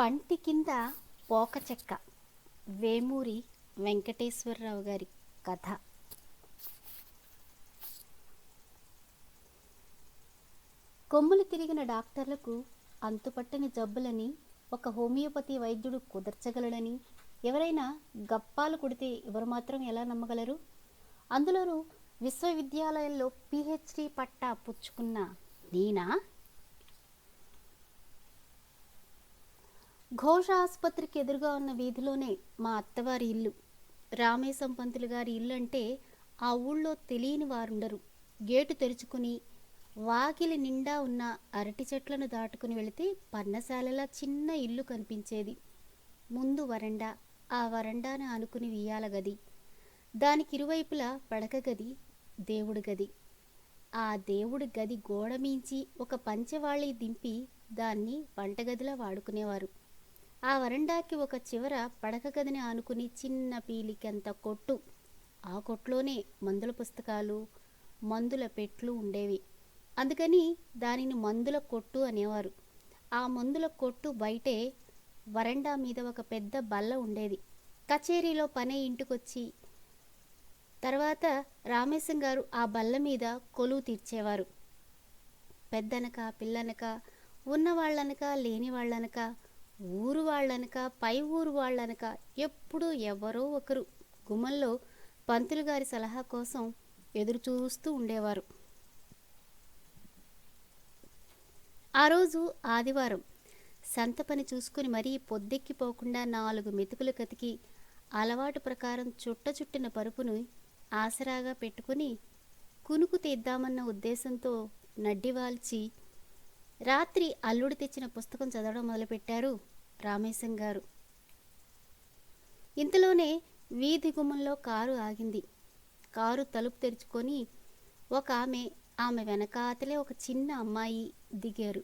పంటి కింద పోక చెక్క వేమూరి వెంకటేశ్వరరావు గారి కథ. కొమ్ములు తిరిగిన డాక్టర్లకు అంతుపట్టని జబ్బులని ఒక హోమియోపతి వైద్యుడు కుదర్చగలడని ఎవరైనా గప్పాలు కొడితే ఎవరు మాత్రం ఎలా నమ్మగలరు? అందులోనూ విశ్వవిద్యాలయంలో పిహెచ్డి పట్టా పుచ్చుకున్న నేనా? ఘోష ఆసుపత్రికి ఎదురుగా ఉన్న వీధిలోనే మా అత్తవారి ఇల్లు. రామేశం పంతులు గారి ఇల్లు అంటే ఆ ఊళ్ళో తెలియని వారుండరు. గేటు తెరుచుకుని వాకిలి నిండా ఉన్న అరటి చెట్లను దాటుకుని వెళితే పర్ణశాలలా చిన్న ఇల్లు కనిపించేది. ముందు వరండా, ఆ వరండాను ఆనుకుని వియ్యాల గది, దానికి ఇరువైపులా పడక గది, దేవుడి గది. ఆ దేవుడి గది గోడ మీంచి ఒక పంచెవాళి దింపి దాన్ని వంటగదిలా వాడుకునేవారు. ఆ వరండాకి ఒక చివర పడక గదిని ఆనుకుని చిన్న పీలికంత కొట్టు. ఆ కొట్లోనే మందుల పుస్తకాలు, మందుల పెట్లు ఉండేవి. అందుకని దానిని మందుల కొట్టు అనేవారు. ఆ మందుల కొట్టు బయటే వరండా మీద ఒక పెద్ద బల్ల ఉండేది. కచేరీలో పనే ఇంటికొచ్చి తర్వాత రామేశం గారు ఆ బల్ల మీద కొలువు తీర్చేవారు. పెద్దనక పిల్లనక, ఉన్నవాళ్ళనక లేని వాళ్ళనక, ఊరు వాళ్ళనక పై ఊరు వాళ్ళనక ఎప్పుడూ ఎవరో ఒకరు గుమ్మంలో పంతులు గారి సలహా కోసం ఎదురు చూస్తూ ఉండేవారు. ఆ రోజు ఆదివారం. సంత పని చూసుకుని మరీ పొద్దెక్కిపోకుండా 4 మెతుకులు కతికి అలవాటు ప్రకారం చుట్టిన పరుపును ఆసరాగా పెట్టుకుని కునుకు తీద్దామన్న ఉద్దేశంతో నడ్డివాల్చి రాత్రి అల్లుడు తెచ్చిన పుస్తకం చదవడం మొదలుపెట్టారు రామేశం గారు. ఇంతలోనే వీధి గుమ్మంలో కారు ఆగింది. కారు తలుపు తెరుచుకొని ఒక ఆమె వెనకాతలే ఒక చిన్న అమ్మాయి దిగారు.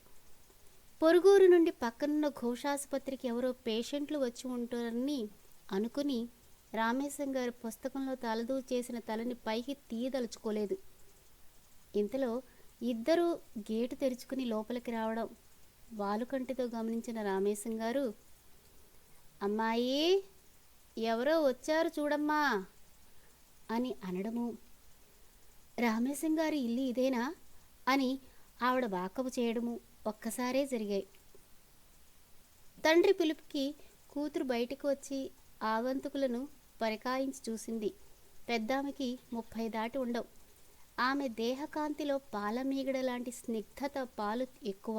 పొరుగురు నుండి పక్కనున్న ఘోషాసుపత్రికి ఎవరో పేషెంట్లు వచ్చి ఉంటారని అనుకుని రామేశం గారు పుస్తకంలో తలదూ చేసిన తలని పైకి తీయదలుచుకోలేదు. ఇంతలో ఇద్దరూ గేటు తెరుచుకుని లోపలికి రావడం వాలుకంటితో గమనించిన రామేశం గారు, అమ్మాయి, ఎవరో వచ్చారు చూడమ్మా అని అనడము, రామేశం గారి ఇల్లు ఇదేనా అని ఆవిడ వాకబు చేయడము ఒక్కసారే జరిగాయి. తండ్రి పిలుపుకి కూతురు బయటికి వచ్చి ఆగంతుకులను పరికాయించి చూసింది. పెద్దామెకి 30 దాటి ఉండవు. ఆమె దేహకాంతిలో పాలమీగడ లాంటి స్నిగ్ధత పాలు ఎక్కువ,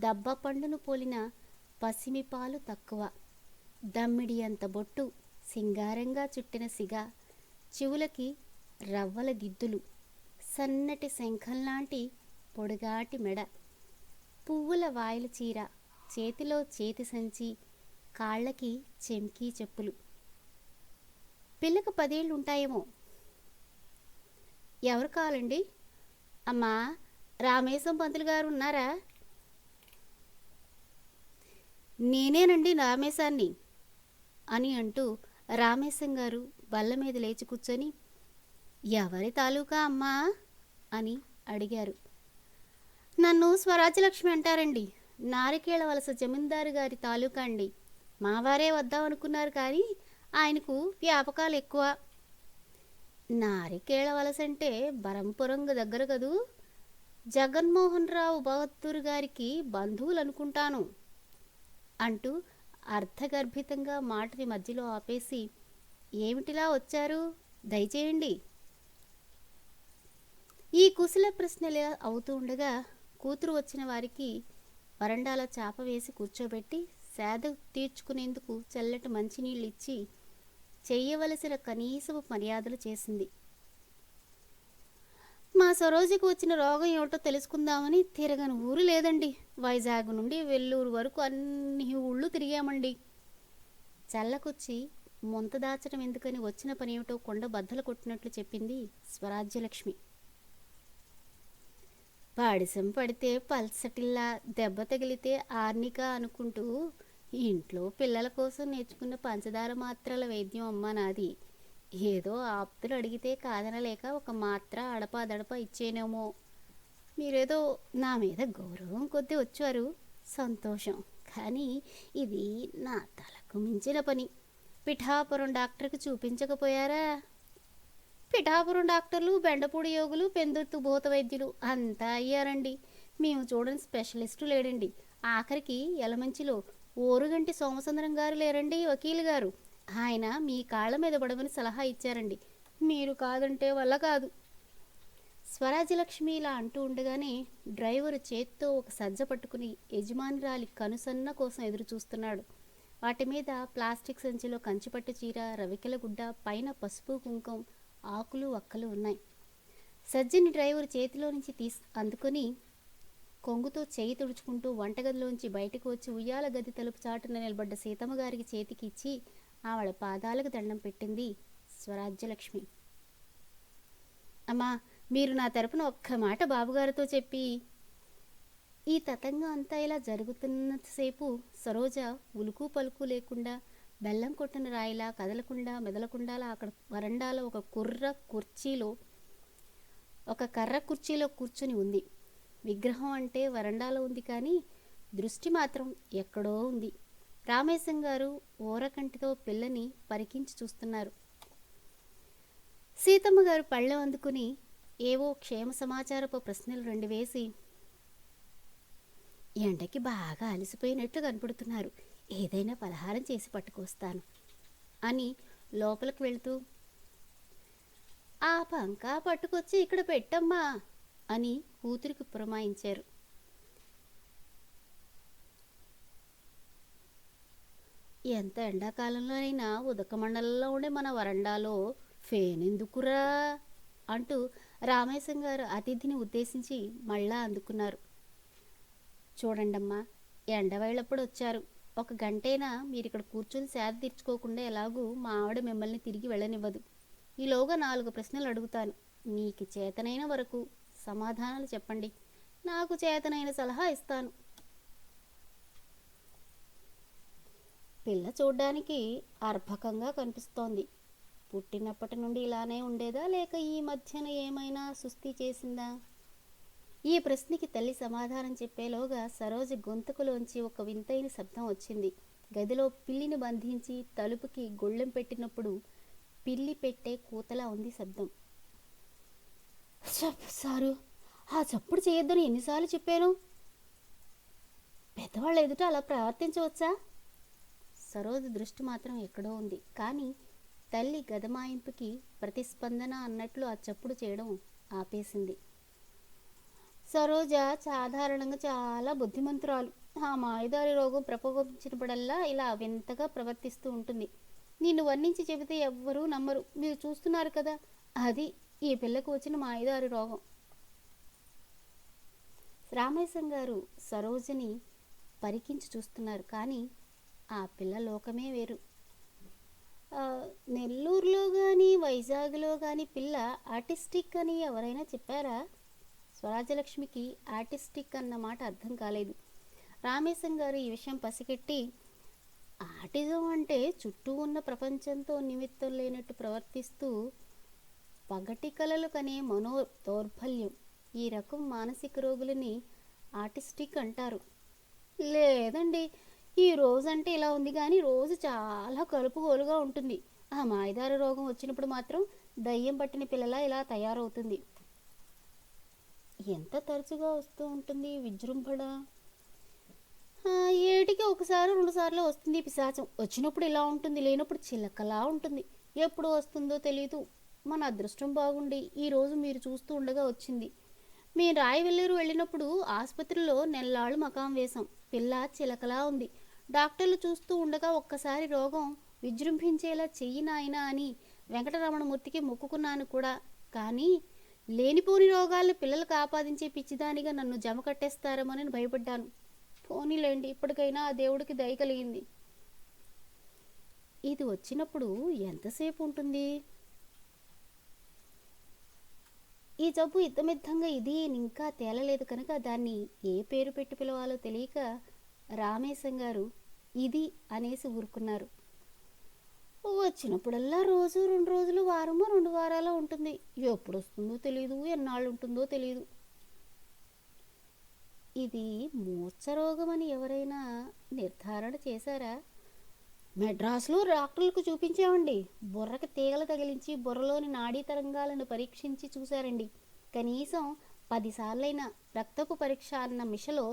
దబ్బ పండును పోలిన పసిమి పాలు తక్కువ. దమ్మిడి అంత బొట్టు, సింగారంగా చుట్టిన సిగ, చెవులకి రవ్వల దిద్దులు, సన్నటి శంఖంలాంటి పొడుగాటి మెడ, పువ్వుల వాయిల చీర, చేతిలో చేతి సంచి, కాళ్ళకి చెంకీ చెప్పులు. పిల్లకు 10 ఏళ్ళు ఉంటాయేమో. ఎవరు కావాలండి? అమ్మా, రామేశం పంతులు గారు ఉన్నారా? నేనేనండి రామేశాన్ని అని అంటూ రామేశం గారు బల్ల మీద లేచి కూర్చొని, ఎవరి తాలూకా అమ్మా అని అడిగారు. నన్ను స్వరాజ్యలక్ష్మి అంటారండి. నారికేళ వలస జమీందారు గారి తాలూకా అండి. మావారే వద్దామనుకున్నారు కానీ ఆయనకు వ్యాపకాలు ఎక్కువ. నారికేళ వలస అంటే బరంపురం దగ్గర కదూ. జగన్మోహన్ రావు బహద్దూర్ గారికి బంధువులు అనుకుంటాను అంటూ అర్థగర్భితంగా మాటని మధ్యలో ఆపేసి, ఏమిటిలా వచ్చారు? దయచేయండి. ఈ కుశల ప్రశ్నలు అవుతూ ఉండగా కూతురు వచ్చిన వారికి వరండాలో చాప వేసి కూర్చోబెట్టి సేద తీర్చుకునేందుకు చల్లటి మంచినీళ్ళు ఇచ్చి చెయ్యవలసిన కనీసపు మర్యాదలు చేసింది. మా సరోజకి వచ్చిన రోగం ఏమిటో తెలుసుకుందామని తిరగని ఊరు లేదండి. వైజాగ్ నుండి వెల్లూరు వరకు అన్ని ఊళ్ళు తిరిగామండి. చల్లకొచ్చి ముంత దాచడం ఎందుకని వచ్చిన పని ఏమిటో కొండ బద్దలు కొట్టినట్లు చెప్పింది స్వరాజ్యలక్ష్మి. పాడిసం పడితే పల్సటిల్లా, దెబ్బ తగిలితే ఆర్నిక అనుకుంటూ ఇంట్లో పిల్లల కోసం నేర్చుకున్న పంచదార మాత్రల వైద్యం అమ్మ నాది. ఏదో ఆప్తులు అడిగితే కాదనలేక ఒక మాత్ర అడపా ఇచ్చేనేమో. మీరేదో నా మీద గౌరవం కొద్దీ వచ్చారు, సంతోషం. కానీ ఇది నా తలకు మించిన పని. పిఠాపురం డాక్టర్కి చూపించకపోయారా? పిఠాపురం డాక్టర్లు, బెండపూడి యోగులు, పెందుర్తు భూత వైద్యులు అంతా అయ్యారండి. మేము చూడని స్పెషలిస్టు లేడండి. ఆఖరికి యలమంచిలో ఓరుగంటి సోమసుందరం గారు లేరండి, వకీలు గారు. ఆయన మీ కాళ్ళ మీద పడమని సలహా ఇచ్చారండి. మీరు కాదంటే వల్ల కాదు. స్వరాజ్యలక్ష్మి ఇలా అంటూ ఉండగానే డ్రైవరు చేత్తో ఒక సజ్జ పట్టుకుని యజమానురాలి కనుసన్న కోసం ఎదురు చూస్తున్నాడు. వాటి మీద ప్లాస్టిక్ సంచిలో కంచిపట్టు చీర, రవికెల గుడ్డ, పైన పసుపు కుంకం, ఆకులు వక్కలు ఉన్నాయి. సజ్జని డ్రైవరు చేతిలో నుంచి అందుకొని కొంగుతో చేయి తుడుచుకుంటూ వంటగదిలోంచి బయటకు వచ్చి ఉయ్యాల గది తలుపు చాటున నిలబడ్డ సీతమ్మ గారికి చేతికి ఇచ్చి ఆవిడ పాదాలకు దండం పెట్టింది స్వరాజ్యలక్ష్మి. అమ్మా, మీరు నా తరపున ఒక్క మాట బాబుగారితో చెప్పి. ఈ తతంగం అంతా ఇలా జరుగుతున్నంతసేపు సరోజ ఉలుకు పలుకు లేకుండా, బెల్లం కొట్టిన రాయిలా కదలకుండా మెదలకుండా అక్కడ వరండాలో ఒక కర్ర కుర్చీలో కూర్చుని ఉంది. విగ్రహం అంటే వరండాలో ఉంది, కానీ దృష్టి మాత్రం ఎక్కడో ఉంది. రామేశం గారు ఓరకంటితో పిల్లని పరికించి చూస్తున్నారు. సీతమ్మ గారు పళ్ళెం అందుకుని ఏవో క్షేమ సమాచారపు ప్రశ్నలు 2 వేసి, ఎండకి బాగా అలసిపోయినట్లు కనపడుతున్నారు, ఏదైనా పలహారం చేసి పట్టుకొస్తాను అని లోపలికి వెళుతూ, ఆ పంకా పట్టుకొచ్చి ఇక్కడ పెట్టమ్మా అని కూతురికి పురమాయించారు. ఎంత ఎండాకాలంలోనైనా ఉదక మండలంలో ఉండే మన వరండాలో ఫేనెందుకురా అంటూ రామేశం గారు అతిథిని ఉద్దేశించి మళ్ళా అందుకున్నారు. చూడండమ్మా, ఎండవేళప్పుడు వచ్చారు. 1 గంటైనా మీరు ఇక్కడ కూర్చొని సేద తీర్చుకోకుండా ఎలాగూ మా ఆవిడ మిమ్మల్ని తిరిగి వెళ్ళనివ్వదు. ఈలోగా 4 ప్రశ్నలు అడుగుతాను. మీకు చేతనైన వరకు సమాధానాలు చెప్పండి. నాకు చేతనైన సలహా ఇస్తాను. పిల్ల చూడ్డానికి అర్భకంగా కనిపిస్తోంది. పుట్టినప్పటి నుండి ఇలానే ఉండేదా, లేక ఈ మధ్యన ఏమైనా సుస్థి చేసిందా? ఈ ప్రశ్నకి తల్లి సమాధానం చెప్పేలోగా సరోజ గొంతుకులోంచి ఒక వింతైన శబ్దం వచ్చింది. గదిలో పిల్లిని బంధించి తలుపుకి గొళ్ళెం పెట్టినప్పుడు పిల్లి పెట్టే కూతలా ఉంది శబ్దం. సారు, ఆ చప్పుడు చేయొద్దని ఎన్నిసార్లు చెప్పాను? పెద్దవాళ్ళ ఎదుట అలా ప్రవర్తించవచ్చా? సరోజ దృష్టి మాత్రం ఎక్కడో ఉంది, కానీ తల్లి గదమాయింపుకి ప్రతిస్పందన అన్నట్లు ఆ చప్పుడు చేయడం ఆపేసింది. సరోజ సాధారణంగా చాలా బుద్ధిమంతురాలు. ఆ మాయదారి రోగం ప్రకోపించినప్పుడల్లా ఇలా వింతగా ప్రవర్తిస్తూ ఉంటుంది. నిన్ను వర్ణించి చెబితే ఎవ్వరూ నమ్మరు. మీరు చూస్తున్నారు కదా, అది ఈ పిల్లకు వచ్చిన మాయదారి రోగం. రామేశం గారు సరోజని పరికించి చూస్తున్నారు, కానీ ఆ పిల్ల లోకమే వేరు. నెల్లూరులో కానీ వైజాగ్లో కానీ పిల్ల ఆర్టిస్టిక్ అని ఎవరైనా చెప్పారా? స్వరాజ్యలక్ష్మికి ఆర్టిస్టిక్ అన్న మాట అర్థం కాలేదు. రామేశం గారు ఈ విషయం పసిగట్టి, ఆర్టిజం అంటే చుట్టూ ఉన్న ప్రపంచంతో నిమిత్తం లేనట్టు ప్రవర్తిస్తూ పగటి కలలు కనే మనో దౌర్బల్యం, ఈ రకం మానసిక రోగులని ఆర్టిస్టిక్ అంటారు. లేదండి, ఈ రోజంటే ఇలా ఉంది, కానీ రోజు చాలా కలుపుగోలుగా ఉంటుంది. ఆ మాయదారి రోగం వచ్చినప్పుడు మాత్రం దయ్యం పట్టిన పిల్లలా ఇలా తయారవుతుంది. ఎంత తరచుగా వస్తూ ఉంటుంది విజృంభణ? ఏటికి 1-2 సార్లు వస్తుంది పిశాచం. వచ్చినప్పుడు ఇలా ఉంటుంది, లేనప్పుడు చిలకలా ఉంటుంది. ఎప్పుడు వస్తుందో తెలీదు. మన అదృష్టం బాగుండి ఈరోజు మీరు చూస్తూ ఉండగా వచ్చింది. మేము రాయవెల్లూరు వెళ్ళినప్పుడు ఆసుపత్రిలో నెల్లాళ్ళు మకాం వేశాం. పిల్ల చిలకలా ఉంది. డాక్టర్లు చూస్తూ ఉండగా ఒక్కసారి రోగం విజృంభించేలా చెయ్యి నాయనా అని వెంకటరమణమూర్తికి మొక్కుకున్నాను కూడా. కానీ లేనిపోని రోగాలను పిల్లలకు ఆపాదించే పిచ్చిదానిగా నన్ను జమ కట్టేస్తారేమోనని భయపడ్డాను. పోనీలేండి, ఇప్పటికైనా ఆ దేవుడికి దయ కలిగింది. ఇది వచ్చినప్పుడు ఎంతసేపు ఉంటుంది? ఈ జబ్బు ఇద్దమిద్దంగా ఇది ఇంకా తేలలేదు కనుక దాన్ని ఏ పేరు పెట్టి పిలవాలో తెలియక రామేశం గారు ఇది అనేసి ఊరుకున్నారు. వచ్చినప్పుడల్లా రోజు 2 రోజులు, వారమో 2 వారాలు ఉంటుంది. ఎప్పుడు వస్తుందో తెలియదు, ఎన్నాళ్ళు ఉంటుందో తెలియదు. ఇది మూర్ఛరోగమని ఎవరైనా నిర్ధారణ చేశారా? మెడ్రాస్లో డాక్టర్లకు చూపించామండి. బుర్రకి తీగలు తగిలించి బుర్రలోని నాడీ తరంగాలను పరీక్షించి చూశారండి. కనీసం 10 సార్లైనా రక్తపు పరీక్ష అన్న మిషలో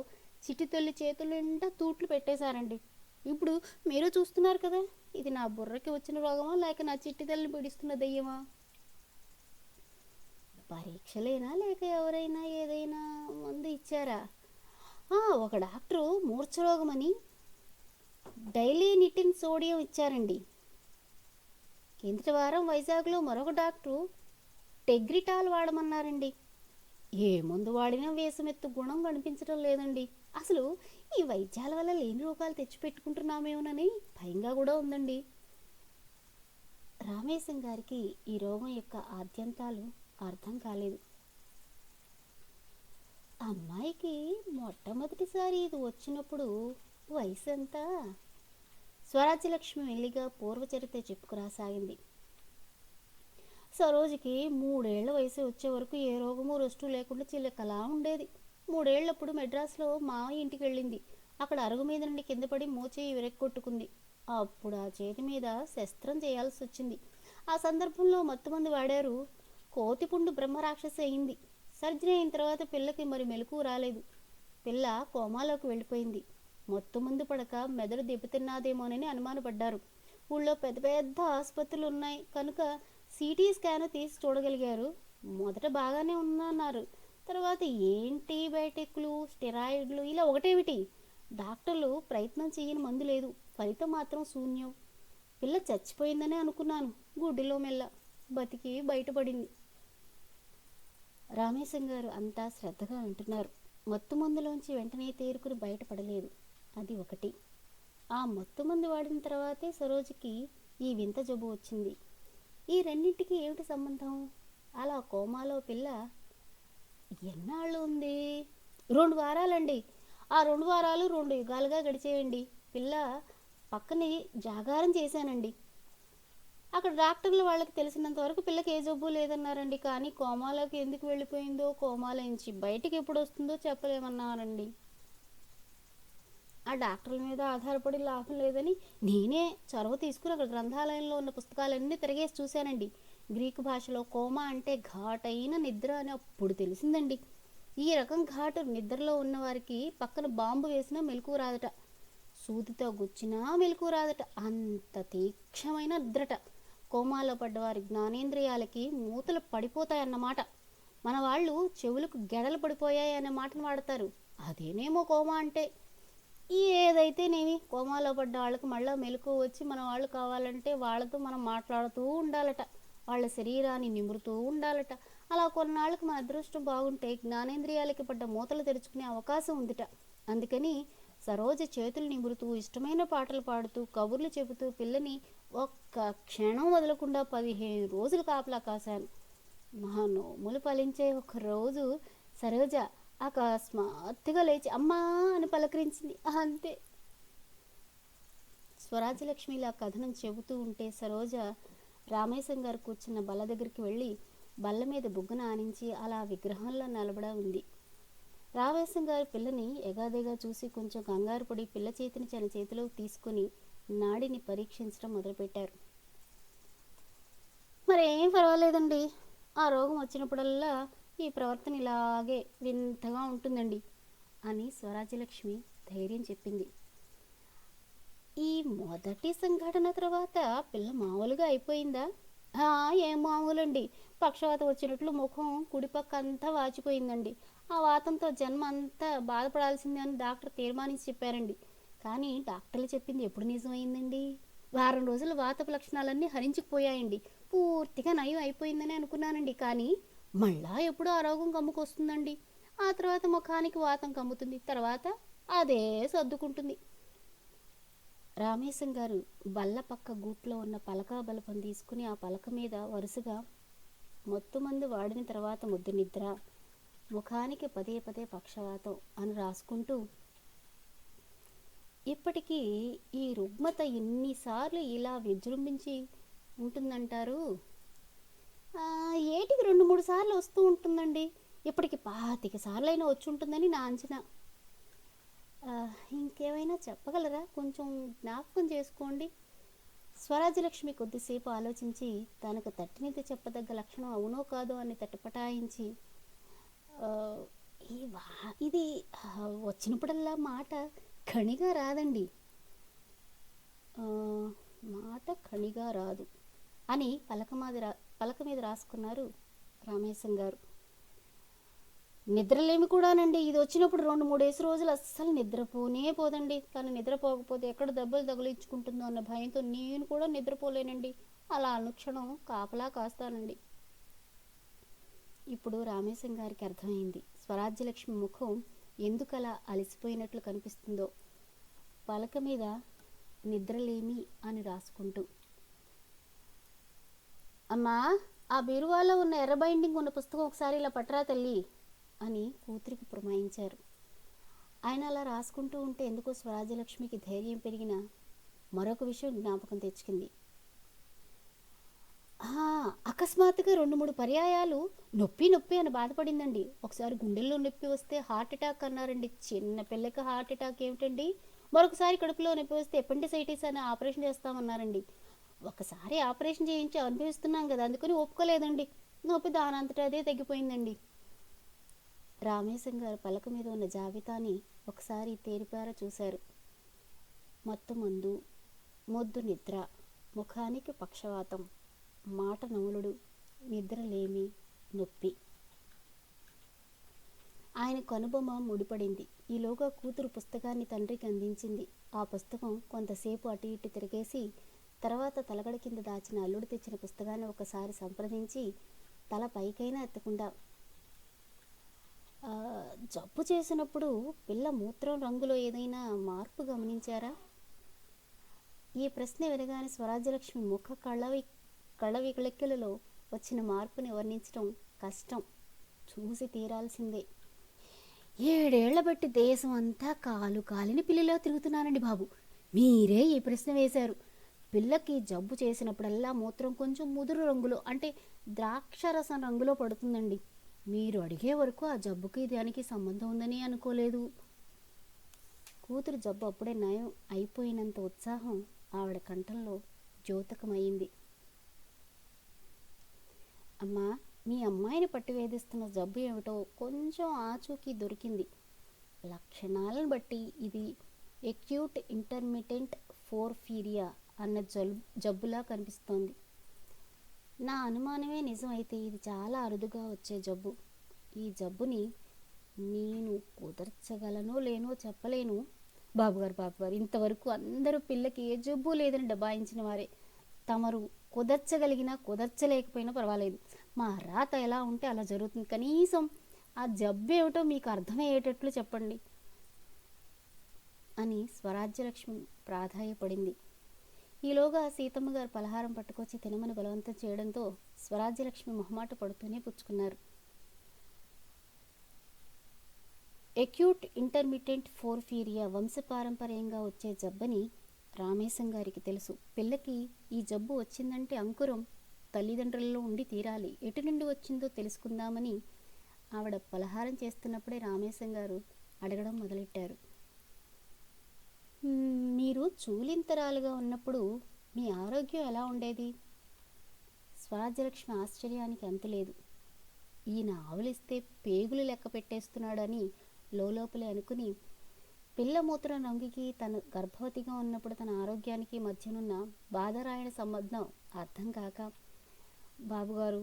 చిటితల్లి చేతుల నిండా తూట్లు పెట్టేశారండి. ఇప్పుడు మీరు చూస్తున్నారు కదా, ఇది నా బుర్రకి వచ్చిన రోగమా లేక నా చిట్టి తల్లిని పిడిస్తున్న దెయ్యమా? పరీక్షలేనా లేక ఎవరైనా ఏదైనా మందు ఇచ్చారా? ఒక డాక్టరు మూర్ఛరోగమని డైలీ నిటిన్ సోడియం ఇచ్చారండి. కిందటి వారం వైజాగ్లో మరొక డాక్టరు టెగ్రిటాల్ వాడమన్నారండి. ఏ మందు వాడినా వేసమెత్తు గుణం కనిపించడం లేదండి. అసలు ఈ వైద్యాల వల్ల లేని రోగాలు తెచ్చిపెట్టుకుంటున్నామేమోనని భయంగా కూడా ఉందండి. రామేశం గారికి ఈ రోగం యొక్క ఆద్యంతాలు అర్థం కాలేదు. అమ్మాయికి మొట్టమొదటిసారి ఇది వచ్చినప్పుడు వయసు ఎంత? స్వరాజ్యలక్ష్మి మెల్లిగా పూర్వచరిత్ర చెప్పుకురాసాగింది. సరోజకి 3 ఏళ్ల వయసు వచ్చే వరకు ఏ రోగము రెస్టు లేకుండా చిలకలా ఉండేది. 3 ఏళ్లప్పుడు మెడ్రాస్లో మావయ్య ఇంటికి వెళ్ళింది. అక్కడ అరుగు మీద నుండి కింద పడి మోచేయి విరక్కొట్టుకుంది. అప్పుడు ఆ చేతి మీద శస్త్రం చేయాల్సి వచ్చింది. ఆ సందర్భంలో మత్తుమంది వాడారు. కోతిపుండు బ్రహ్మరాక్షసి అయింది. సర్జరీ అయిన తర్వాత పిల్లకి మరి మెలకువ రాలేదు. పిల్ల కోమాలోకి వెళ్ళిపోయింది. మత్తుమందు పడక మెదడు దెబ్బతిన్నాదేమోనని అనుమానపడ్డారు. ఊళ్ళో పెద్ద పెద్ద ఆసుపత్రులు ఉన్నాయి కనుక సిటీ స్కాన్ తీసి చూడగలిగారు. మొదట బాగానే ఉందన్నారు. తర్వాత యాంటీబయాటిక్లు, స్టెరాయిడ్లు ఇలా ఒకటేమిటి, డాక్టర్లు ప్రయత్నం చేయని మందు లేదు. ఫలితం మాత్రం శూన్యం. పిల్ల చచ్చిపోయిందనే అనుకున్నాను. గుడ్డిలో మెల్ల బతికి బయటపడింది. రామేశం గారు అంతా శ్రద్ధగా వింటున్నారు. మత్తు మందులోంచి వెంటనే తేరుకుని బయటపడలేదు. అది ఒకటి. ఆ మత్తు మందు వాడిన తర్వాతే సరోజకి ఈ వింత జబ్బు వచ్చింది. ఈ రెండింటికి ఏమిటి సంబంధం? అలా కోమాలో పిల్ల ఎన్నాళ్ళు ఉంది? 2 వారాలండి. ఆ 2 వారాలు 2 యుగాలుగా గడిచేయండి. పిల్ల పక్కనే జాగారం చేశానండి. అక్కడ డాక్టర్లు వాళ్ళకి తెలిసినంత వరకు పిల్లకి ఏ జబ్బు లేదన్నారండి. కానీ కోమాలోకి ఎందుకు వెళ్ళిపోయిందో, కోమాలోంచి బయటికి ఎప్పుడు వస్తుందో చెప్పలేమన్నారండి. ఆ డాక్టర్ల మీద ఆధారపడి లాభం లేదని నేనే చొరవ తీసుకుని అక్కడ గ్రంథాలయంలో ఉన్న పుస్తకాలన్నీ తిరిగేసి చూశానండి. గ్రీకు భాషలో కోమా అంటే ఘాటైన నిద్ర అని అప్పుడు తెలిసిందండి. ఈ రకం ఘాటు నిద్రలో ఉన్నవారికి పక్కన బాంబు వేసినా మెలకువ రాదట, సూదితో గుచ్చినా మెలకువ రాదట. అంత తీక్షమైన నిద్రట. కోమాలో పడ్డవారి జ్ఞానేంద్రియాలకి మూతలు పడిపోతాయన్నమాట. మన వాళ్ళు చెవులకు గెడలు పడిపోయాయి అనే మాటను వాడతారు. అదేనేమో కోమా అంటే. ఏదైతేనేమి కోమాలో పడ్డ వాళ్ళకి మళ్ళీ మెలకువ వచ్చి మన వాళ్ళు కావాలంటే వాళ్ళతో మనం మాట్లాడుతూ ఉండాలట, వాళ్ళ శరీరాన్ని నిమురుతూ ఉండాలట. అలా కొన్నాళ్ళకి మన అదృష్టం బాగుంటే జ్ఞానేంద్రియాలకి పడ్డ మూతలు తెరుచుకునే అవకాశం ఉందిట. అందుకని సరోజ చేతులు నిమురుతూ ఇష్టమైన పాటలు పాడుతూ కబుర్లు చెబుతూ పిల్లని ఒక్క క్షణం వదలకుండా 15 రోజులు కాపలా కాశాను. మా నోములు ఫలించే ఒక రోజు సరోజ అకస్మాత్తుగా లేచి అమ్మా అని పలకరించింది. అంతే. స్వరాజ్యలక్ష్మి ఇలా కథనం చెబుతూ ఉంటే సరోజ రామేశం గారు కూర్చున్న బల్ల దగ్గరికి వెళ్ళి బల్ల మీద బుగ్గన ఆనించి అలా విగ్రహంలో నిలబడా ఉంది. రామేశం గారు పిల్లని ఎగాదిగా చూసి కొంచెం కంగారు పడి పిల్ల చేతిని తన చేతిలోకి తీసుకుని నాడిని పరీక్షించడం మొదలుపెట్టారు. మరేం పర్వాలేదండి, ఆ రోగం వచ్చినప్పుడల్లా ఈ ప్రవర్తన ఇలాగే వింతగా ఉంటుందండి అని స్వరాజ్యలక్ష్మి ధైర్యం చెప్పింది. ఈ మొదటి సంఘటన తర్వాత పిల్ల మామూలుగా అయిపోయిందా? ఏం మామూలండి, పక్షవాతం వచ్చినట్లు ముఖం కుడిపక్క అంతా వాచిపోయిందండి. ఆ వాతంతో జన్మ అంతా బాధపడాల్సిందే అని డాక్టర్ తీర్మానించి చెప్పారండి. కానీ డాక్టర్లు చెప్పింది ఎప్పుడు నిజమైందండి? వారం రోజుల వాతపు లక్షణాలన్నీ హరించుకుపోయాయండి. పూర్తిగా నయం అయిపోయిందని అనుకున్నానండి. కానీ మళ్ళా ఎప్పుడు ఆ రోగం కమ్ముకొస్తుందండి. ఆ తర్వాత ముఖానికి వాతం కమ్ముతుంది, తర్వాత అదే సర్దుకుంటుంది. రామేశం గారు బల్ల పక్క గూట్లో ఉన్న పలకా బలపం తీసుకుని ఆ పలక మీద వరుసగా మొత్తుమందు వాడిన తర్వాత ముద్దు నిద్ర, ముఖానికి పదే పదే పక్షవాతం అని రాసుకుంటూ, ఇప్పటికీ ఈ రుగ్మత ఎన్నిసార్లు ఇలా విజృంభించి ఉంటుందంటారు? ఏటికి 2-3 సార్లు వస్తూ ఉంటుందండి. ఇప్పటికి 25 సార్లైనా వచ్చి ఉంటుందని నా అంచనా. ఇంకేమైనా చెప్పగలరా? కొంచెం జ్ఞాపకం చేసుకోండి. స్వరాజ్యలక్ష్మి కొద్దిసేపు ఆలోచించి తనకు తట్టినది చెప్పదగ్గ లక్షణం అవునో కాదో అని తటపటాయించి, "ఆ, ఇది వచ్చినప్పుడల్లా మాట ఖణిగా రాదండి. ఆ, మాట ఖణిగా రాదు" అని పలక మీద రాసుకున్నారు రామేశం గారు. నిద్రలేమి కూడానండి. ఇది వచ్చినప్పుడు 2-3 రోజులు అస్సలు నిద్రపోనే పోదండి. తను నిద్రపోకపోతే ఎక్కడ దెబ్బలు తగిలించుకుంటుందో అన్న భయంతో నేను కూడా నిద్రపోలేనండి. అలా అనుక్షణం కాపలా కాస్తానండి. ఇప్పుడు రామేశం గారికి అర్థమైంది స్వరాజ్యలక్ష్మి ముఖం ఎందుకలా అలసిపోయినట్లు కనిపిస్తుందో. పలక మీద నిద్రలేమి అని రాసుకుంటూ, "అమ్మా, ఆ బీరువాలో ఉన్న ఎర్ర బైండింగ్ ఉన్న పుస్తకం ఒకసారి ఇలా పట్టరా తల్లి" అని కూతురికి పురమాయించారు. ఆయన అలా రాసుకుంటూ ఉంటే ఎందుకో స్వరాజ్యలక్ష్మికి ధైర్యం పెరిగిన మరొక విషయం జ్ఞాపకం తెచ్చుకుంది. అకస్మాత్తుగా 2-3 పర్యాయాలు నొప్పి నొప్పి అని బాధపడిందండి. ఒకసారి గుండెల్లో నొప్పి వస్తే హార్ట్ అటాక్ అన్నారండి. చిన్న పిల్లకి హార్ట్ అటాక్ ఏమిటండి? మరొకసారి కడుపులో నొప్పి వస్తే ఎపెండిసైటిస్ అని ఆపరేషన్ చేస్తామన్నారండి. ఒకసారి ఆపరేషన్ చేయించి అనుభవిస్తున్నాం కదా, అందుకని ఒప్పుకోలేదండి. నొప్పి దానంతటా అదే తగ్గిపోయిందండి. రామేశం గారు పలక మీద ఉన్న జాబితాని ఒకసారి తేరిపార చూశారు. మత్తుమందు, మొద్దు నిద్ర, ముఖానికి పక్షవాతం, మాట నములుడు, నిద్రలేమి, నొప్పి. ఆయన కనుబొమ్మ ముడిపడింది. ఈలోగా కూతురు పుస్తకాన్ని తండ్రికి అందించింది. ఆ పుస్తకం కొంతసేపు అటు ఇటు తిరిగేసి తర్వాత తలగడ కింద దాచిన అల్లుడు తెచ్చిన పుస్తకాన్ని ఒకసారి సంప్రదించి తల పైకైనా ఎత్తకుండా, జబ్బు చేసినప్పుడు పిల్ల మూత్రం రంగులో ఏదైనా మార్పు గమనించారా? ఈ ప్రశ్న వినగానే స్వరాజ్యలక్ష్మి ముఖ కళ్ళవికలెక్కలలో వచ్చిన మార్పుని వర్ణించడం కష్టం. చూసి తీరాల్సిందే. 7 ఏళ్ల బట్టి దేశం అంతా కాలు కాలిని పిల్లిలో తిరుగుతున్నానండి బాబు. మీరే ఈ ప్రశ్న వేశారు. పిల్లకి జబ్బు చేసినప్పుడల్లా మూత్రం కొంచెం ముదురు రంగులో, అంటే ద్రాక్షరసం రంగులో పడుతుందండి. మీరు అడిగే వరకు ఆ జబ్బుకి దానికి సంబంధం ఉందని అనుకోలేదు. కూతురు జబ్బు అప్పుడే నయం అయిపోయినంత ఉత్సాహం ఆవిడ కంఠంలో ద్యోతకమైంది. "అమ్మా, మీ అమ్మాయిని పట్టి వేధిస్తున్న జబ్బు ఏమిటో కొంచెం ఆచూకీ దొరికింది. లక్షణాలను బట్టి ఇది ఎక్యూట్ ఇంటర్మిటెంట్ పోర్ఫీరియా అన్న జబ్బులా కనిపిస్తోంది. నా అనుమానమే నిజమైతే ఇది చాలా అరుదుగా వచ్చే జబ్బు. ఈ జబ్బుని నేను కుదర్చగలనో లేనో చెప్పలేను." బాబుగారు, ఇంతవరకు అందరూ పిల్లకి ఏ జబ్బు లేదని డబాయించిన వారే. తమరు కుదర్చగలిగినా కుదర్చలేకపోయినా పర్వాలేదు. మా రాత ఎలా ఉంటే అలా జరుగుతుంది. కనీసం ఆ జబ్బు ఏమిటో మీకు అర్థమయ్యేటట్లు చెప్పండి అని స్వరాజ్యలక్ష్మి ప్రాధాయపడింది. ఈలోగా సీతమ్మ గారు పలహారం పట్టుకొచ్చి తినమని బలవంతం చేయడంతో స్వరాజ్యలక్ష్మి మొహమాట పడుతూనే పుచ్చుకున్నారు. ఎక్యూట్ ఇంటర్మిటెంట్ పోర్ఫీరియా వంశపారంపర్యంగా వచ్చే జబ్బని రామేశం గారికి తెలుసు. పిల్లకి ఈ జబ్బు వచ్చిందంటే అంకురం తల్లిదండ్రులలో ఉండి తీరాలి. ఎటు నుండి వచ్చిందో తెలుసుకుందామని ఆవిడ పలహారం చేస్తున్నప్పుడే రామేశం గారు అడగడం మొదలెట్టారు. "మీరు చూలింతరాలుగా ఉన్నప్పుడు మీ ఆరోగ్యం ఎలా ఉండేది?" స్వరాజ్యలక్ష్మి ఆశ్చర్యానికి అంతులేదు. ఈయన ఆవులిస్తే పేగులు లెక్క పెట్టేస్తున్నాడని లోపలే అనుకుని, పిల్ల మూత్రం రంగుకి తను గర్భవతిగా ఉన్నప్పుడు తన ఆరోగ్యానికి మధ్యనున్న బాధరాయణ సంబంధం అర్థం కాక, "బాబుగారు,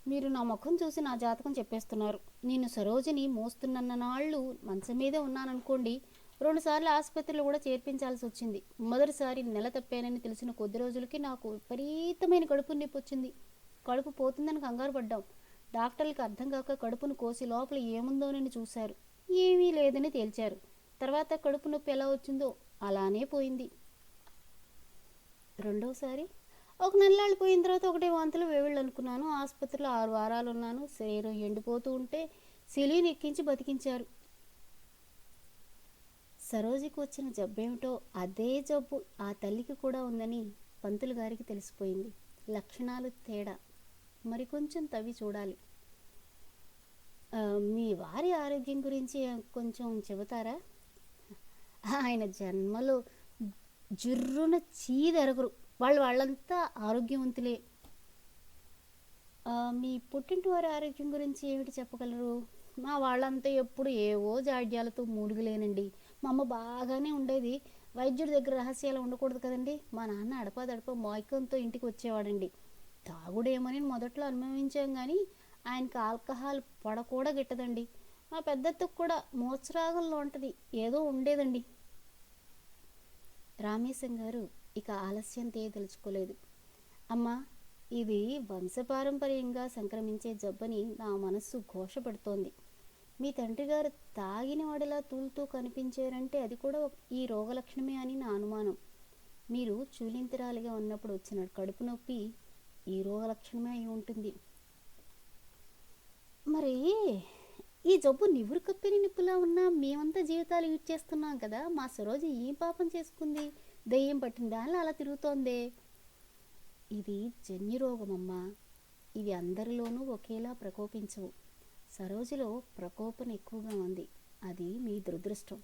మీరు నా ముఖం చూసి నా జాతకం చెప్పేస్తున్నారు. నేను సరోజిని మోస్తున్న నాళ్ళు మంచం మీదే ఉన్నాననుకోండి. 2 సార్లు ఆసుపత్రిలో కూడా చేర్పించాల్సి వచ్చింది. మొదటిసారి నెల తప్పానని తెలిసిన కొద్ది రోజులకి నాకు విపరీతమైన కడుపు నొప్పి వచ్చింది. కడుపు పోతుందని కంగారు పడ్డాం. డాక్టర్లకు అర్థం కాక కడుపును కోసి లోపల ఏముందోనని చూశారు. ఏమీ లేదని తేల్చారు. తర్వాత కడుపు నొప్పి ఎలా వచ్చిందో అలానే పోయింది. రెండోసారి ఒక నెలలాళ్ళు పోయిన తర్వాత ఒకటే వాంతులు వేవిళ్ళు అనుకున్నాను. ఆసుపత్రిలో 6 వారాలు ఉన్నాను. శరీరం ఎండిపోతూ ఉంటే సిలీని ఎక్కించి బతికించారు." సరోజికి వచ్చిన జబ్బేమిటో అదే జబ్బు ఆ తల్లికి కూడా ఉందని పంతులు గారికి తెలిసిపోయింది. లక్షణాలు తేడా, మరికొంచెం తవ్వి చూడాలి. "మీ వారి ఆరోగ్యం గురించి కొంచెం చెబుతారా?" ఆయన జన్మలో జుర్రున చీదెరగరు. వాళ్ళంతా ఆరోగ్యవంతులే. మీ పుట్టింటి వారి ఆరోగ్యం గురించి ఏమిటి చెప్పగలరు? మా వాళ్ళంతా ఎప్పుడు ఏవో జాడ్యాలతో మూలుగులేనండి. మా అమ్మ బాగానే ఉండేది. వైద్యుడి దగ్గర రహస్యాలు ఉండకూడదు కదండి. మా నాన్న అడపాదడప మైకంతో ఇంటికి వచ్చేవాడండి. తాగుడేమని మొదట్లో అనుభవించాం కానీ ఆయనకి ఆల్కహాల్ పడకూడా గిట్టదండి. మా పెద్దత్తకు కూడా మోత్సరాగంలో ఉంటుంది ఏదో ఉండేదండి. రామేశం గారు ఇక ఆలస్యం తెలుసుకోలేదు. అమ్మా, ఇది వంశపారంపర్యంగా సంక్రమించే జబ్బని నా మనస్సు ఘోషపెడుతోంది. మీ తండ్రి గారు తాగిన వాడిలా తూలుతూ కనిపించారంటే అది కూడా ఈ రోగలక్షణమే అని నా అనుమానం. మీరు చూలింతరాలిగా ఉన్నప్పుడు వచ్చిన కడుపు నొప్పి ఈ రోగలక్షణమే అయి ఉంటుంది. మరి ఈ జబ్బు నివురు కప్పిన నిప్పులా ఉన్నా మేమంతా జీవితాలు చేస్తున్నాం కదా. మా సరోజ ఏం పాపం చేసుకుంది? దెయ్యం పట్టిన దానిలో అలా తిరుగుతోందే. ఇది జన్యురోగమమ్మా. ఇవి అందరిలోనూ ఒకేలా ప్రకోపించవు. సరోజలో ప్రకోపన ఎక్కువగా ఉంది. అది మీ దురదృష్టం.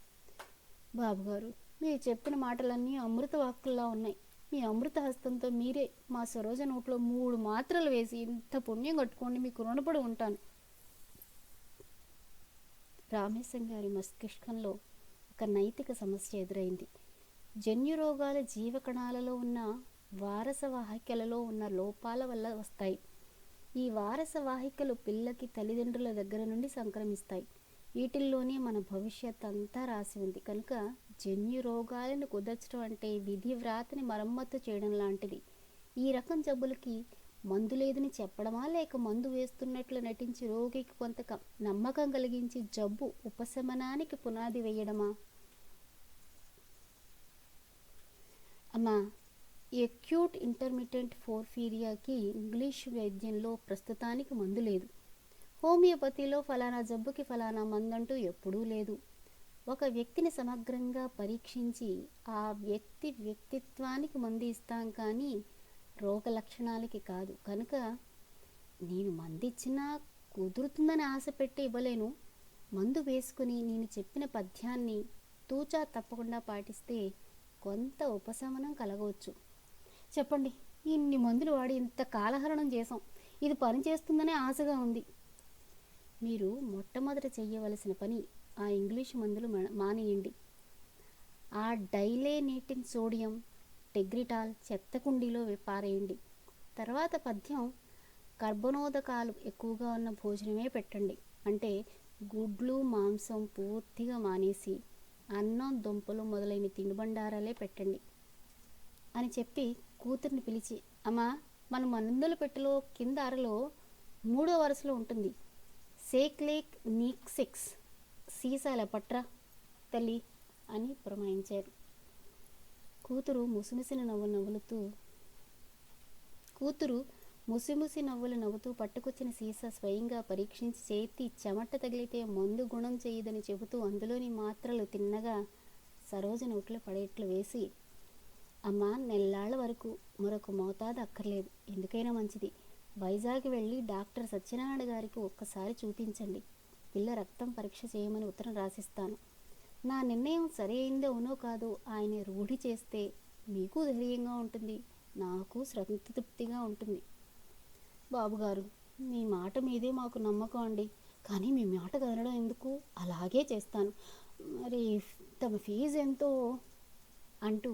బాబుగారు, మీరు చెప్పిన మాటలన్నీ అమృత వాక్కుల్లా ఉన్నాయి. మీ అమృత హస్తంతో మీరే మా సరోజ నోట్లో 3 మాత్రలు వేసి ఇంత పుణ్యం కట్టుకోండి, మీకు రుణపడి ఉంటాను. రామేశం గారి మస్తిష్కంలో ఒక నైతిక సమస్య ఎదురైంది. జన్యురోగాల జీవకణాలలో ఉన్న వారసవాహికలలో ఉన్న లోపాల వల్ల వస్తాయి. ఈ వారసవాహికలు పిల్లకి తల్లిదండ్రుల దగ్గర నుండి సంక్రమిస్తాయి. వీటిల్లోనే మన భవిష్యత్ అంతా రాసి ఉంది. కనుక జన్యు రోగాలను కుదర్చడం అంటే విధి వ్రాతని మరమ్మత్తు చేయడం లాంటిది. ఈ రకం జబ్బులకి మందు లేదని చెప్పడమా, లేక మందు వేస్తున్నట్లు నటించి రోగికి కొంత నమ్మకం కలిగించి జబ్బు ఉపశమనానికి పునాది వేయడమా? అమ్మా, ఎక్యూట్ ఇంటర్మిటెంట్ పోర్ఫీరియాకి ఇంగ్లీష్ వైద్యంలో ప్రస్తుతానికి మందు లేదు. హోమియోపతిలో ఫలానా జబ్బుకి ఫలానా మందంటూ ఎప్పుడూ లేదు. ఒక వ్యక్తిని సమగ్రంగా పరీక్షించి ఆ వ్యక్తి వ్యక్తిత్వానికి మందు ఇస్తాం కానీ రోగ లక్షణాలకి కాదు. కనుక నేను మందు ఇచ్చినా కుదురుతుందని ఆశ పెట్టి ఇవ్వలేను. మందు వేసుకుని నేను చెప్పిన పథ్యాన్ని తూచా తప్పకుండా పాటిస్తే కొంత ఉపశమనం కలగవచ్చు. చెప్పండి, ఇన్ని మందులు వాడి ఇంత కాలహరణం చేసాం, ఇది పనిచేస్తుందనే ఆశగా ఉంది. మీరు మొట్టమొదట చెయ్యవలసిన పని ఆ ఇంగ్లీషు మందులు మానేయండి. ఆ డైలేనేటిన్ సోడియం టెగ్రిటాల్ చెత్త కుండీలో పారేయండి. తర్వాత పథ్యం కర్బనోదకాలు ఎక్కువగా ఉన్న భోజనమే పెట్టండి. అంటే గుడ్లు మాంసం పూర్తిగా మానేసి అన్నం దుంపలు మొదలైన తినుబండారాలే పెట్టండి అని చెప్పి కూతుర్ని పిలిచి, అమ్మా, మన మందుల పెట్టెలో కింద అరలో 3వ వరుసలో ఉంటుంది సేక్లేక్ నీక్సెక్స్ సీసాల పట్రా తల్లి అని పురమాయించారు. కూతురు ముసిముసి నవ్వులు నవ్వుతూ పట్టుకొచ్చిన సీసా స్వయంగా పరీక్షించి చేతి చెమట తగిలితే మందు గుణం చేయదని చెబుతూ అందులోని మాత్రలు తిన్నగా సరోజ నోట్లో పడేట్లు వేసి, అమ్మ, నెల్లాళ్ల వరకు మరొక మోతాదు అక్కర్లేదు. ఎందుకైనా మంచిది. వైజాగ్ వెళ్ళి డాక్టర్ సత్యనారాయణ గారికి ఒక్కసారి చూపించండి. పిల్ల రక్తం పరీక్ష చేయమని ఉత్తరం రాసిస్తాను. నా నిర్ణయం సరి అయిందో అవునో కాదో ఆయన రూఢి చేస్తే మీకు ధైర్యంగా ఉంటుంది, నాకు సంతృప్తిగా ఉంటుంది. బాబుగారు, మీ మాట మీదే మాకు నమ్మకం అండి. కానీ మీ మాట కదలడం ఎందుకు? అలాగే చేస్తాను. మరి తమ ఫీజు ఎంతో అంటూ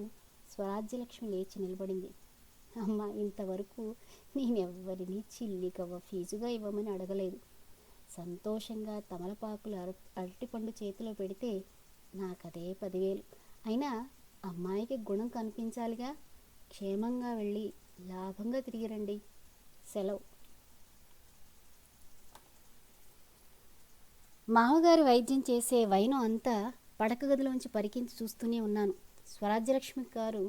స్వరాజ్యలక్ష్మి లేచి నిలబడింది. అమ్మ, ఇంతవరకు నేనెవ్వరిని చిల్లికవ్వ ఫీజుగా ఇవ్వమని అడగలేదు. సంతోషంగా తమలపాకులు అరటిపండు చేతిలో పెడితే నాకదే 10,000. అయినా అమ్మాయికి గుణం కనిపించాలిగా. క్షేమంగా వెళ్ళి లాభంగా తిరిగి రండి. సెలవు. మామగారు వైద్యం చేసే వైనం అంతా పడక గదిలోంచి పరికించి చూస్తూనే ఉన్నాను. స్వరాజ్యలక్ష్మి గారు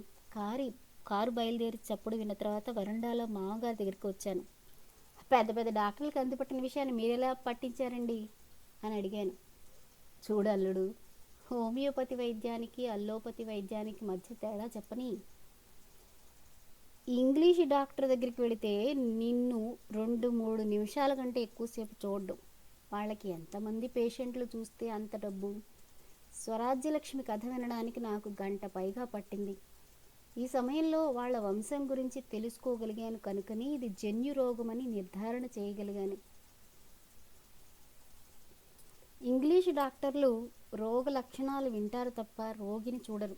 కారు బయలుదేరి చప్పుడు విన్న తర్వాత వరండాలో మామగారి దగ్గరికి వచ్చాను. పెద్ద పెద్ద డాక్టర్లకు అందిపట్టిన విషయాన్ని మీరెలా పట్టించారండి అని అడిగాను. చూడల్లుడు, హోమియోపతి వైద్యానికి అల్లోపతి వైద్యానికి మధ్య తేడా చెప్పని. ఇంగ్లీష్ డాక్టర్ దగ్గరికి వెళితే నిన్ను 2-3 నిమిషాల కంటే ఎక్కువసేపు చూడడం. వాళ్ళకి ఎంతమంది పేషెంట్లు చూస్తే అంత డబ్బు. స్వరాజ్యలక్ష్మి కథ వినడానికి నాకు గంట పైగా పట్టింది. ఈ సమయంలో వాళ్ళ వంశం గురించి తెలుసుకోగలిగాను కనుకని ఇది జన్యు రోగమని నిర్ధారణ చేయగలిగాను. ఇంగ్లీషు డాక్టర్లు రోగ లక్షణాలు వింటారు తప్ప రోగిని చూడరు.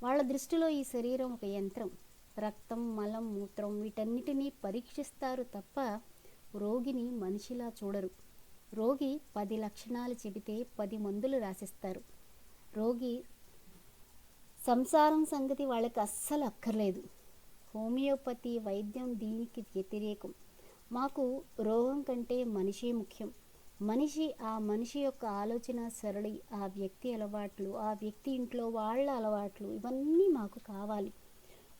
వాళ్ళ దృష్టిలో ఈ శరీరం ఒక యంత్రం. రక్తం, మలం, మూత్రం వీటన్నిటినీ పరీక్షిస్తారు తప్ప రోగిని మనిషిలా చూడరు. రోగి 10 లక్షణాలు చెబితే 10 మందులు రాసిస్తారు. రోగి సంసారం సంగతి వాళ్ళకి అస్సలు అక్కర్లేదు. హోమియోపతి వైద్యం దీనికి వ్యతిరేకం. మాకు రోగం కంటే మనిషి ముఖ్యం. ఆ మనిషి యొక్క ఆలోచన సరళి, ఆ వ్యక్తి అలవాట్లు, ఆ వ్యక్తి ఇంట్లో వాళ్ళ అలవాట్లు ఇవన్నీ మాకు కావాలి.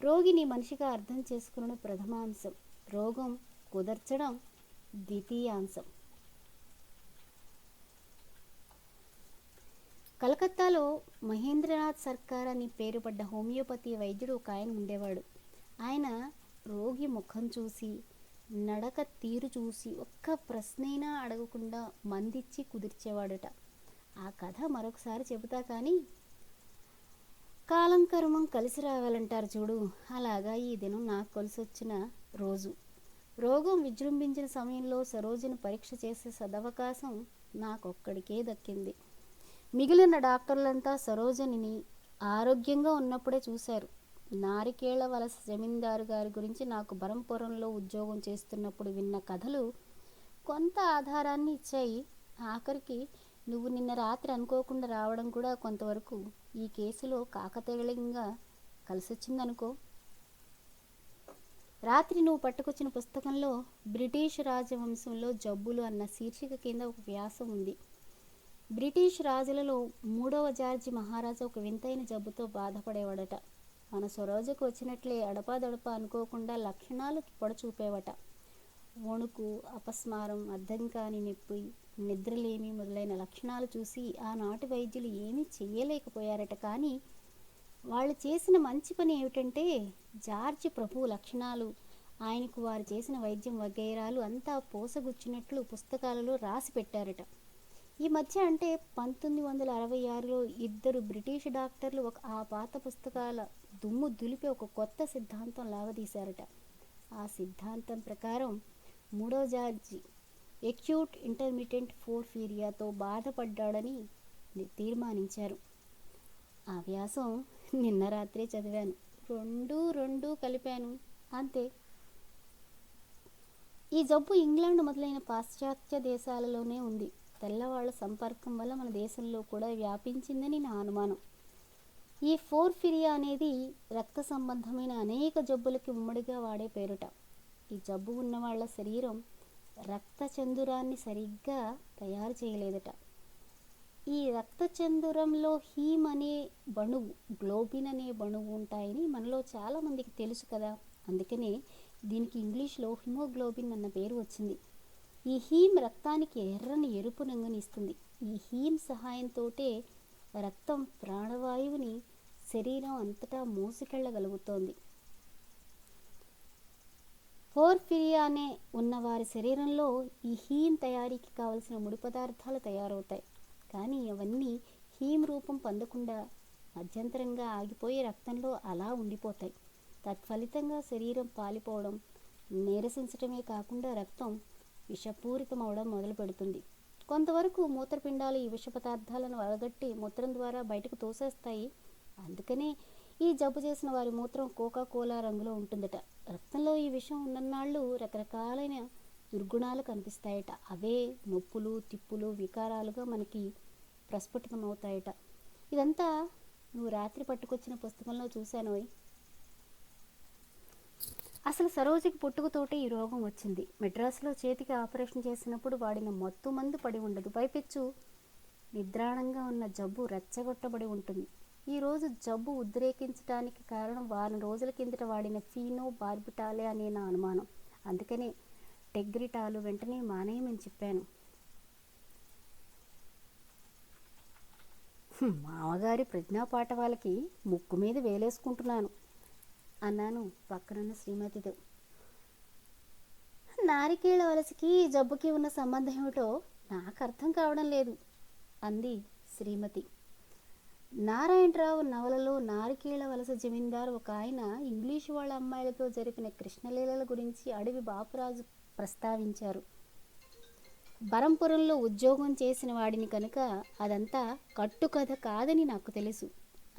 రోగిని మనిషిగా అర్థం చేసుకునడం ప్రథమాంశం, రోగం కుదర్చడం ద్వితీయాంశం. కలకత్తాలో మహేంద్రనాథ్ సర్కార్ అని పేరుపడ్డ హోమియోపతి వైద్యుడు ఒక ఆయన ఉండేవాడు. ఆయన రోగి ముఖం చూసి, నడక తీరు చూసి ఒక్క ప్రశ్నైనా అడగకుండా మందిచ్చి కుదిర్చేవాడట. ఆ కథ మరొకసారి చెబుతా కానీ, కాలం కర్మం కలిసి రావాలంటారు చూడు, అలాగా ఈ దినం నాకు కలిసి వచ్చిన రోజు. రోగం విజృంభించిన సమయంలో సరోజను పరీక్ష చేసే సదవకాశం నాకొక్కడికే దక్కింది. మిగిలిన డాక్టర్లంతా సరోజనిని ఆరోగ్యంగా ఉన్నప్పుడే చూశారు. నారికేళ్ల వలస జమీందారు గారి గురించి నాకు బరంపురంలో ఉద్యోగం చేస్తున్నప్పుడు విన్న కథలు కొంత ఆధారాన్ని ఇచ్చాయి. ఆఖరికి నువ్వు నిన్న రాత్రి అనుకోకుండా రావడం కూడా కొంతవరకు ఈ కేసులో కాకతేళంగా కలిసొచ్చిందనుకో. రాత్రి నువ్వు పట్టుకొచ్చిన పుస్తకంలో బ్రిటిష్ రాజవంశంలో జబ్బులు అన్న శీర్షిక కింద ఒక వ్యాసం ఉంది. బ్రిటిష్ రాజులలో 3వ జార్జి మహారాజా ఒక వింతైన జబ్బుతో బాధపడేవాడట. మన సరోజకు వచ్చినట్లే అడపాదడపా అనుకోకుండా లక్షణాలు పొడచూపేవట. వణుకు, అపస్మారం, అర్థం కాని నొప్పి, నిద్రలేమి మొదలైన లక్షణాలు చూసి ఆనాటి వైద్యులు ఏమీ చెయ్యలేకపోయారట. కానీ వాళ్ళు చేసిన మంచి పని ఏమిటంటే జార్జి ప్రభువు లక్షణాలు, ఆయనకు వారు చేసిన వైద్యం వగైరాలు అంతా పోసగుచ్చినట్లు పుస్తకాలలో రాసి పెట్టారట. ఈ మధ్య అంటే 1966లో 2 బ్రిటిష్ డాక్టర్లు ఆ పాత పుస్తకాల దుమ్ము దులిపి ఒక కొత్త సిద్ధాంతం లాగదీశారట. ఆ సిద్ధాంతం ప్రకారం 3వ జార్జి ఎక్యూట్ ఇంటర్మిటెంట్ పోర్ఫిరియాతో బాధపడ్డాడని తీర్మానించారు. ఆ వ్యాసం నిన్న రాత్రే చదివాను. రెండు కలిపాను అంతే. ఈ జబ్బు ఇంగ్లాండ్ మొదలైన పాశ్చాత్య దేశాలలోనే ఉంది. తెల్లవాళ్ల సంపర్కం వల్ల మన దేశంలో కూడా వ్యాపించిందని నా అనుమానం. ఈ పోర్ఫిరియా అనేది రక్త సంబంధమైన అనేక జబ్బులకి ఉమ్మడిగా వాడే పేరుట. ఈ జబ్బు ఉన్న వాళ్ళ శరీరం రక్త చందురాన్ని సరిగ్గా తయారు చేయలేదట. ఈ రక్త చందురంలో హీమ్ అనే బణువు, గ్లోబిన్ అనే బణువు ఉంటాయని మనలో చాలామందికి తెలుసు కదా. అందుకనే దీనికి ఇంగ్లీష్లో హిమోగ్లోబిన్ అన్న పేరు వచ్చింది. ఈ హీమ్ రక్తానికి ఎర్రని ఎరుపు రంగుని ఇస్తుంది. ఈ హీమ్ సహాయంతోటే రక్తం ప్రాణవాయువుని శరీరం అంతటా మోసుకెళ్ళగలుగుతోంది. పోర్ఫిరియానే ఉన్నవారి శరీరంలో ఈ హీమ్ తయారీకి కావలసిన ముడి పదార్థాలు తయారవుతాయి. కానీ అవన్నీ హీమ్ రూపం పొందకుండా మధ్యంతరంగా ఆగిపోయి రక్తంలో అలా ఉండిపోతాయి. తత్ఫలితంగా శరీరం పాలిపోవడం, నీరసించటమే కాకుండా రక్తం విషపూరితం అవడం మొదలు పెడుతుంది. కొంతవరకు మూత్రపిండాలు ఈ విష పదార్థాలను వడగట్టి మూత్రం ద్వారా బయటకు తోసేస్తాయి. అందుకనే ఈ జబ్బు చేసిన వారి మూత్రం కోకా-కోలా రంగులో ఉంటుందట. రక్తంలో ఈ విషం ఉన్ననాళ్ళు రకరకాలైన దుర్గుణాలు కనిపిస్తాయట. అవే నొప్పులు, తిప్పులు, వికారాలుగా మనకి ప్రస్ఫుటితమవుతాయట. ఇదంతా నువ్వు రాత్రి పట్టుకొచ్చిన పుస్తకంలో చూశానోయ్. అసలు సరోజకి పుట్టుకతోటే ఈ రోగం వచ్చింది. మెడ్రాసులో చేతికి ఆపరేషన్ చేసినప్పుడు వాడిన మత్తు మందు పడి ఉండదు. పైపెచ్చు నిద్రాణంగా ఉన్న జబ్బు రెచ్చగొట్టబడి ఉంటుంది. ఈరోజు జబ్బు ఉద్రేకించడానికి కారణం వారం రోజుల కిందట వాడిన ఫీనో బార్బిటాలే అనే నా అనుమానం. అందుకనే టెగ్రిటాలు వెంటనే మానేయమని చెప్పాను. మామగారి ప్రజ్ఞాపాఠ వాళ్ళకి ముక్కు మీద వేలేసుకుంటున్నాను అన్నాను పక్కనున్న శ్రీమతితో. నారికేళ్ల వలసకి జబ్బుకి ఉన్న సంబంధం ఏమిటో నాకు అర్థం కావడం లేదు అంది శ్రీమతి. నారాయణరావు నవలలో నారికేళ వలస జమీందారు ఒక ఆయన ఇంగ్లీషు వాళ్ళ అమ్మాయిలతో జరిపిన కృష్ణలీలల గురించి అడవి బాపురాజు ప్రస్తావించారు. బరంపురంలో ఉద్యోగం చేసిన వాడిని కనుక అదంతా కట్టుకథ కాదని నాకు తెలుసు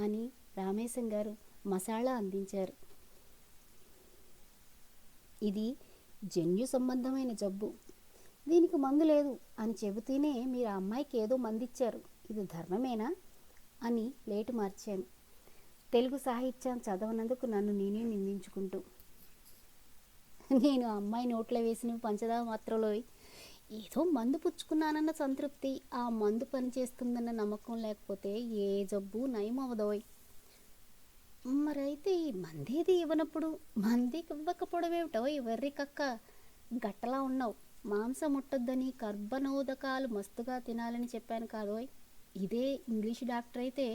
అని రామేశం గారు మసాలా అందించారు. ఇది జన్యు సంబంధమైన జబ్బు, దీనికి మందు లేదు అని చెబుతూనే మీరు ఆ అమ్మాయికి ఏదో మందిచ్చారు, ఇది ధర్మమేనా అని లేటు మార్చాను. తెలుగు సాహిత్యం చదవనందుకు నన్ను నేనే నిందించుకుంటూ. నేను ఆ అమ్మాయి నోట్లో వేసినవి పంచదార మాత్రలో ఏదో మందు పుచ్చుకున్నానన్న సంతృప్తి, ఆ మందు పనిచేస్తుందన్న నమ్మకం లేకపోతే ఏ జబ్బు నయమవదోయ్. మరైతే ఈ మందేది ఇవ్వనప్పుడు మందికి ఇవ్వకపోవడమేమిటో ఈ వెర్రి కక్క, గట్టలా ఉన్నావు. మాంసం ముట్టొద్దని కర్బనోదకాలు మస్తుగా తినాలని చెప్పాను కాదోయ్. ఇదే ఇంగ్లీష్ డాక్టర్ అయితే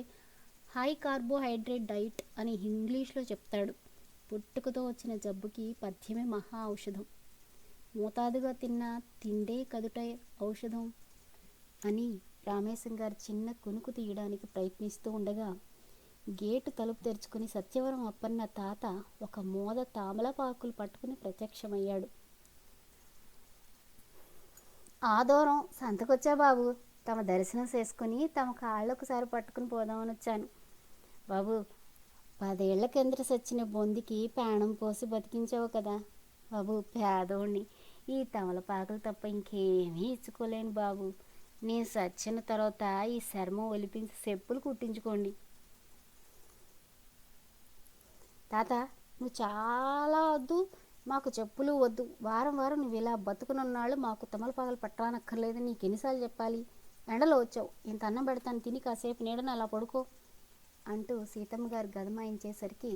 హై కార్బోహైడ్రేట్ డైట్ అని ఇంగ్లీష్లో చెప్తాడు. పుట్టుకతో వచ్చిన జబ్బుకి పథ్యమే మహా ఔషధం. మోతాదుగా తిన్న తిండే కదుట ఔషధం అని రామేశం గారు చిన్న కునుకు తీయడానికి ప్రయత్నిస్తూ ఉండగా గేటు తలుపు తెరుచుకుని సత్యవరం అప్పన్న తాత ఒక మోద తామలపాకులు పట్టుకుని ప్రత్యక్షమయ్యాడు. ఆదోరం సంతకొచ్చా బాబు, తమ దర్శనం చేసుకుని తమ కాళ్ళొకసారి పట్టుకుని పోదామని వచ్చాను. బాబు, 10 ఏళ్ల కిందట సచ్చిన బొందికి ప్రాణం పోసి బతికించావు కదా బాబు. పేదోడిని, ఈ తమలపాకులు తప్ప ఇంకేమీ ఇచ్చుకోలేను బాబు. నేను సచ్చిన తర్వాత ఈ చర్మం ఒలిపించి చెప్పులు కుట్టించుకోండి. తాత, నువ్వు చాలా వద్దు, మాకు చెప్పులు వద్దు. వారం వారం నువ్వు ఇలా బతుకునున్నాళ్ళు మాకు తమలపాకులు పట్టనక్కర్లేదు. నీకు ఎన్నిసార్లు చెప్పాలి? ఎండలో వచ్చావు, ఇంత అన్నం పెడతాను, తిని కాసేపు నీడని అలా పడుకో అంటూ సీతమ్మ గారు గదమాయించేసరికి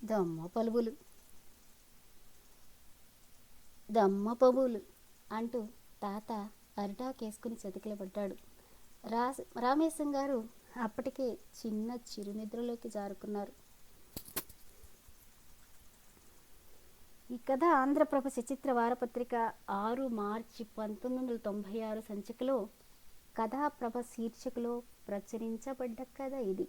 దమ్మ పలుబులు దమ్మ పబులు అంటూ తాత అరిటాకేసుకుని చతికిలబడ్డాడు. రామేశం గారు అప్పటికే చిన్న చిరునిద్రలోకి జారుకున్నారు. ఈ కథ ఆంధ్రప్రభ సచిత్ర వారపత్రిక 6 మార్చి 1996 సంచికలో కథాప్రభ శీర్షికలో ప్రచురించబడ్డ కథ ఇది.